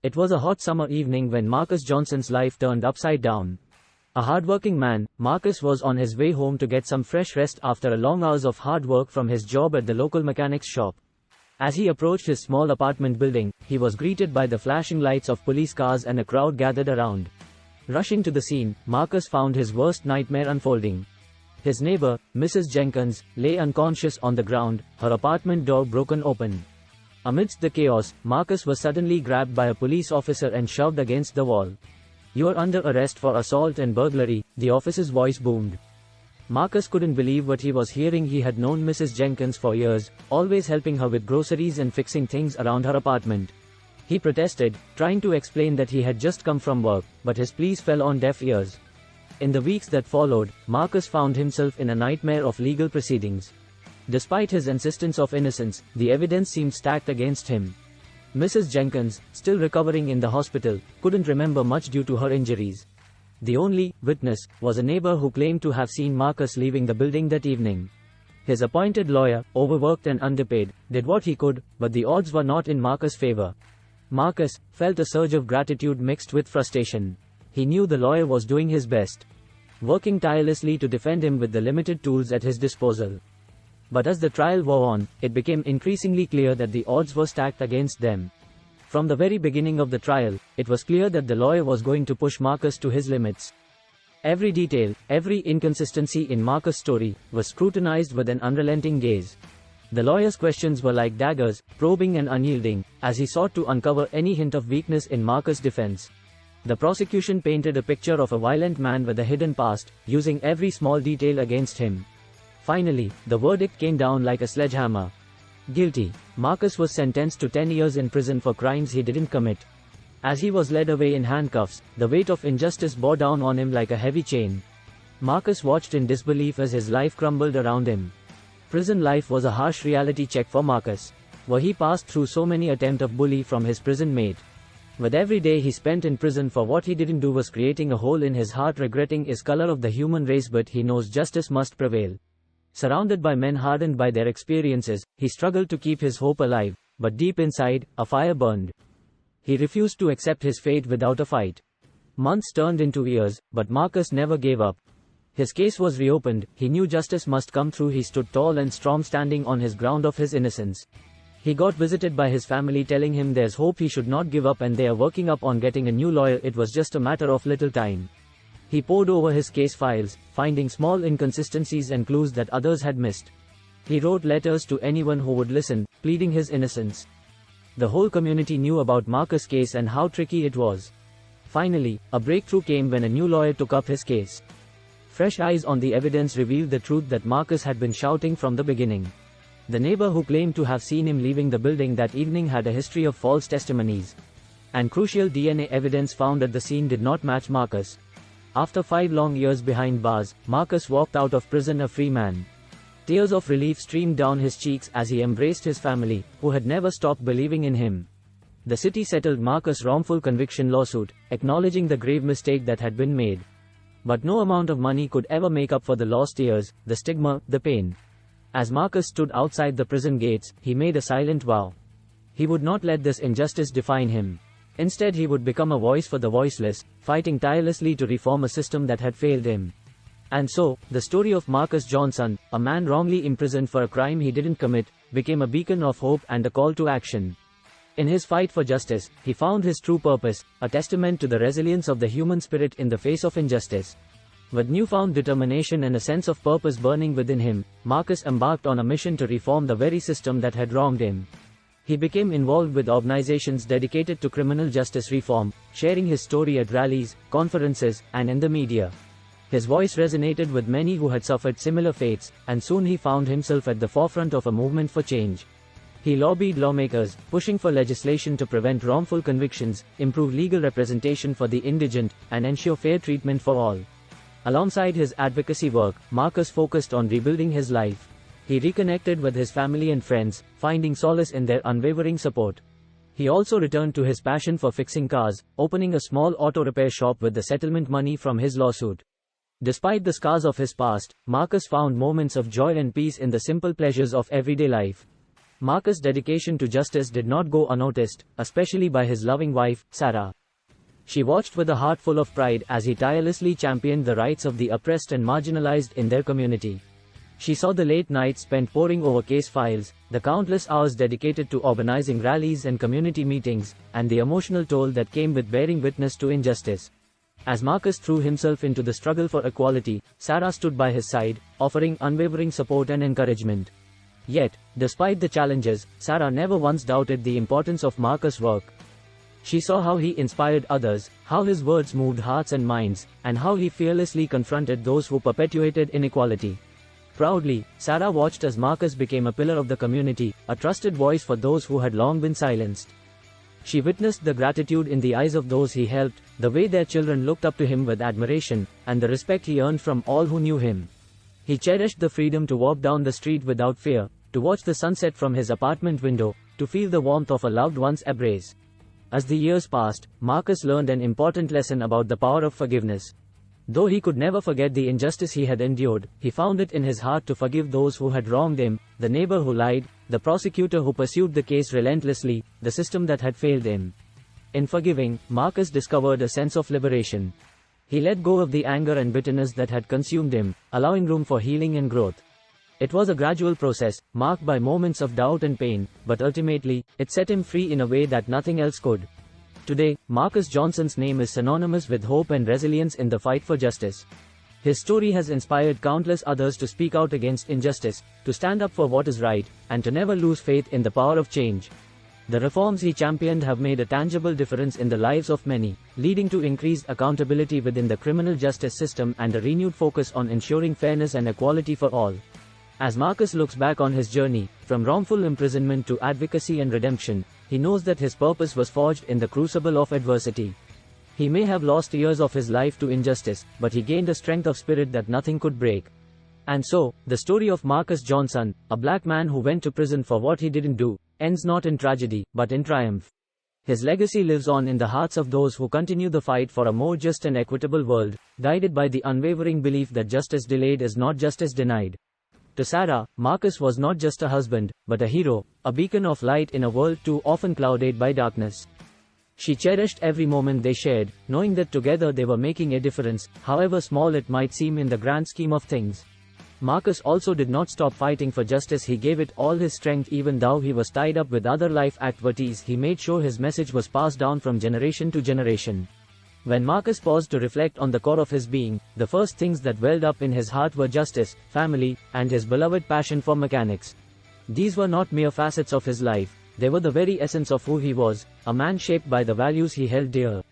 It was a hot summer evening when Marcus Johnson's life turned upside down. A hardworking man, Marcus was on his way home to get some fresh rest after a long hours of hard work from his job at the local mechanics shop. As he approached his small apartment building, he was greeted by the flashing lights of police cars and a crowd gathered around. Rushing to the scene, Marcus found his worst nightmare unfolding. His neighbor, Mrs. Jenkins, lay unconscious on the ground, her apartment door broken open. Amidst the chaos, Marcus was suddenly grabbed by a police officer and shoved against the wall. "You're under arrest for assault and burglary," the officer's voice boomed. Marcus couldn't believe what he was hearing. He had known Mrs. Jenkins for years, always helping her with groceries and fixing things around her apartment. He protested, trying to explain that he had just come from work, but his pleas fell on deaf ears. In the weeks that followed, Marcus found himself in a nightmare of legal proceedings. Despite his insistence of innocence, the evidence seemed stacked against him. Mrs. Jenkins, still recovering in the hospital, couldn't remember much due to her injuries. The only witness was a neighbor who claimed to have seen Marcus leaving the building that evening. His appointed lawyer, overworked and underpaid, did what he could, but the odds were not in Marcus' favor. Marcus felt a surge of gratitude mixed with frustration. He knew the lawyer was doing his best, working tirelessly to defend him with the limited tools at his disposal. But as the trial wore on, it became increasingly clear that the odds were stacked against them. From the very beginning of the trial, it was clear that the lawyer was going to push Marcus to his limits. Every detail, every inconsistency in Marcus' story, was scrutinized with an unrelenting gaze. The lawyer's questions were like daggers, probing and unyielding, as he sought to uncover any hint of weakness in Marcus' defense. The prosecution painted a picture of a violent man with a hidden past, using every small detail against him. Finally, the verdict came down like a sledgehammer. Guilty. Marcus was sentenced to 10 years in prison for crimes he didn't commit. As he was led away in handcuffs, the weight of injustice bore down on him like a heavy chain. Marcus watched in disbelief as his life crumbled around him. Prison life was a harsh reality check for Marcus. Where he passed through so many attempts of bully from his prison mate. With every day he spent in prison for what he didn't do was creating a hole in his heart, regretting his color of the human race, but he knows justice must prevail. Surrounded by men hardened by their experiences, he struggled to keep his hope alive, but deep inside, a fire burned. He refused to accept his fate without a fight. Months turned into years, but Marcus never gave up. His case was reopened. He knew justice must come through. He stood tall and strong, standing on his ground of his innocence. He got visited by his family telling him there's hope, he should not give up, and they are working up on getting a new lawyer. It was just a matter of little time. He pored over his case files, finding small inconsistencies and clues that others had missed. He wrote letters to anyone who would listen, pleading his innocence. The whole community knew about Marcus' case and how tricky it was. Finally, a breakthrough came when a new lawyer took up his case. Fresh eyes on the evidence revealed the truth that Marcus had been shouting from the beginning. The neighbor who claimed to have seen him leaving the building that evening had a history of false testimonies. And crucial DNA evidence found at the scene did not match Marcus. After 5 long years behind bars, Marcus walked out of prison a free man. Tears of relief streamed down his cheeks as he embraced his family, who had never stopped believing in him. The city settled Marcus' wrongful conviction lawsuit, acknowledging the grave mistake that had been made. But no amount of money could ever make up for the lost years, the stigma, the pain. As Marcus stood outside the prison gates, he made a silent vow. He would not let this injustice define him. Instead, he would become a voice for the voiceless, fighting tirelessly to reform a system that had failed him. And so, the story of Marcus Johnson, a man wrongly imprisoned for a crime he didn't commit, became a beacon of hope and a call to action. In his fight for justice, he found his true purpose, a testament to the resilience of the human spirit in the face of injustice. With newfound determination and a sense of purpose burning within him, Marcus embarked on a mission to reform the very system that had wronged him. He became involved with organizations dedicated to criminal justice reform, sharing his story at rallies, conferences, and in the media. His voice resonated with many who had suffered similar fates, and soon he found himself at the forefront of a movement for change. He lobbied lawmakers, pushing for legislation to prevent wrongful convictions, improve legal representation for the indigent, and ensure fair treatment for all. Alongside his advocacy work, Marcus focused on rebuilding his life. He reconnected with his family and friends, finding solace in their unwavering support. He also returned to his passion for fixing cars, opening a small auto repair shop with the settlement money from his lawsuit. Despite the scars of his past, Marcus found moments of joy and peace in the simple pleasures of everyday life. Marcus' dedication to justice did not go unnoticed, especially by his loving wife, Sarah. She watched with a heart full of pride as he tirelessly championed the rights of the oppressed and marginalized in their community. She saw the late nights spent poring over case files, the countless hours dedicated to organizing rallies and community meetings, and the emotional toll that came with bearing witness to injustice. As Marcus threw himself into the struggle for equality, Sarah stood by his side, offering unwavering support and encouragement. Yet, despite the challenges, Sarah never once doubted the importance of Marcus' work. She saw how he inspired others, how his words moved hearts and minds, and how he fearlessly confronted those who perpetuated inequality. Proudly, Sarah watched as Marcus became a pillar of the community, a trusted voice for those who had long been silenced. She witnessed the gratitude in the eyes of those he helped, the way their children looked up to him with admiration, and the respect he earned from all who knew him. He cherished the freedom to walk down the street without fear, to watch the sunset from his apartment window, to feel the warmth of a loved one's embrace. As the years passed, Marcus learned an important lesson about the power of forgiveness. Though he could never forget the injustice he had endured, he found it in his heart to forgive those who had wronged him, the neighbor who lied, the prosecutor who pursued the case relentlessly, the system that had failed him. In forgiving, Marcus discovered a sense of liberation. He let go of the anger and bitterness that had consumed him, allowing room for healing and growth. It was a gradual process, marked by moments of doubt and pain, but ultimately, it set him free in a way that nothing else could. Today, Marcus Johnson's name is synonymous with hope and resilience in the fight for justice. His story has inspired countless others to speak out against injustice, to stand up for what is right, and to never lose faith in the power of change. The reforms he championed have made a tangible difference in the lives of many, leading to increased accountability within the criminal justice system and a renewed focus on ensuring fairness and equality for all. As Marcus looks back on his journey, from wrongful imprisonment to advocacy and redemption, he knows that his purpose was forged in the crucible of adversity. He may have lost years of his life to injustice, but he gained a strength of spirit that nothing could break. And so, the story of Marcus Johnson, a black man who went to prison for what he didn't do, ends not in tragedy, but in triumph. His legacy lives on in the hearts of those who continue the fight for a more just and equitable world, guided by the unwavering belief that justice delayed is not justice denied. To Sarah, Marcus was not just a husband, but a hero, a beacon of light in a world too often clouded by darkness. She cherished every moment they shared, knowing that together they were making a difference, however small it might seem in the grand scheme of things. Marcus also did not stop fighting for justice. He gave it all his strength. Even though he was tied up with other life activities, he made sure his message was passed down from generation to generation. When Marcus paused to reflect on the core of his being, the first things that welled up in his heart were justice, family, and his beloved passion for mechanics. These were not mere facets of his life, they were the very essence of who he was, a man shaped by the values he held dear.